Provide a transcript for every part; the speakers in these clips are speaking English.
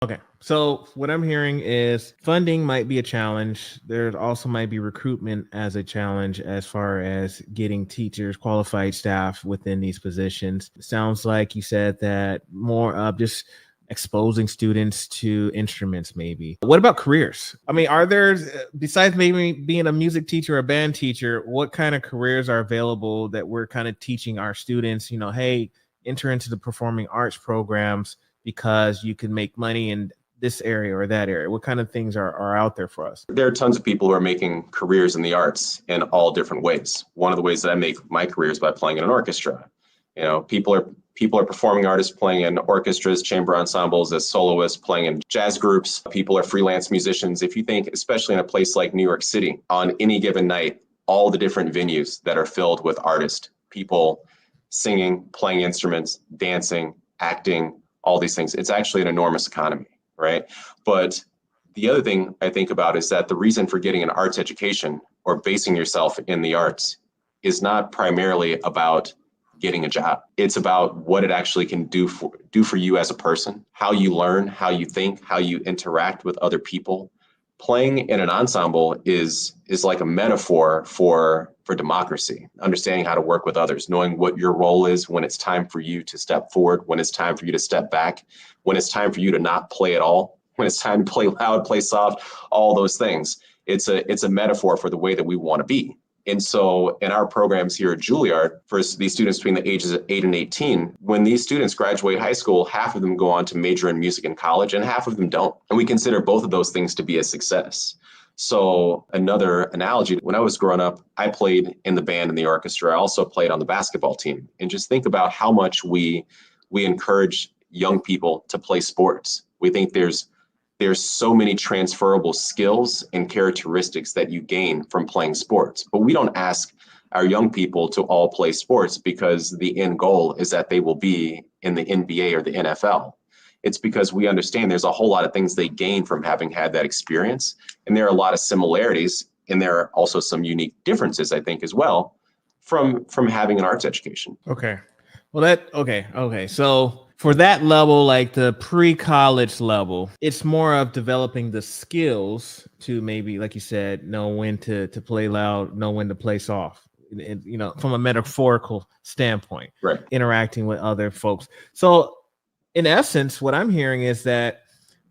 Okay. So what I'm hearing is funding might be a challenge. There also might be recruitment as a challenge as far as getting teachers, qualified staff within these positions. Sounds like you said that more of just exposing students to instruments, maybe. What about careers? I mean, are there, besides maybe being a music teacher or a band teacher, what kind of careers are available that we're kind of teaching our students, hey, enter into the performing arts programs because you can make money in this area or that area? What kind of things are out there for us? There are tons of people who are making careers in the arts in all different ways. One of the ways that I make my career is by playing in an orchestra. People are performing artists playing in orchestras, chamber ensembles, as soloists, playing in jazz groups. People are freelance musicians. If you think, especially in a place like New York City, on any given night, all the different venues that are filled with artists, people singing, playing instruments, dancing, acting, all these things, it's actually an enormous economy, right? But the other thing I think about is that the reason for getting an arts education or basing yourself in the arts is not primarily about getting a job. It's about what it actually can do for you as a person, how you learn, how you think, how you interact with other people. Playing in an ensemble is like a metaphor for democracy, understanding how to work with others, knowing what your role is when it's time for you to step forward, when it's time for you to step back, when it's time for you to not play at all, when it's time to play loud, play soft, all those things. It's a metaphor for the way that we want to be. And so in our programs here at Juilliard, for these students between the ages of 8 and 18, when these students graduate high school, half of them go on to major in music in college and half of them don't. And we consider both of those things to be a success. So another analogy, when I was growing up, I played in the band and the orchestra. I also played on the basketball team. And just think about how much we encourage young people to play sports. We think there's so many transferable skills and characteristics that you gain from playing sports. But we don't ask our young people to all play sports because the end goal is that they will be in the NBA or the NFL. It's because we understand there's a whole lot of things they gain from having had that experience. And there are a lot of similarities, and there are also some unique differences, I think, as well, from having an arts education. Okay. Well, okay. So for that level, like the pre-college level, it's more of developing the skills to maybe, like you said, know when to play loud, know when to play soft, and, from a metaphorical standpoint, right? Interacting with other folks. So in essence, what I'm hearing is that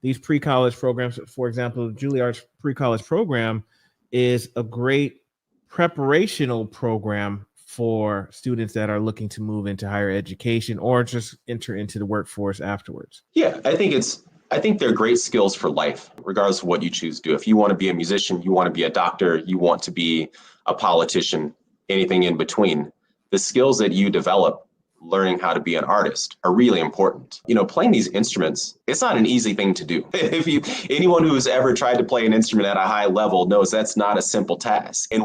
these pre-college programs, for example, Juilliard's pre-college program is a great preparational program for students that are looking to move into higher education or just enter into the workforce afterwards. Yeah, I think they're great skills for life, regardless of what you choose to do. If you want to be a musician, you want to be a doctor, you want to be a politician, anything in between, the skills that you develop learning how to be an artist are really important. Playing these instruments, it's not an easy thing to do. Anyone who's ever tried to play an instrument at a high level knows that's not a simple task. And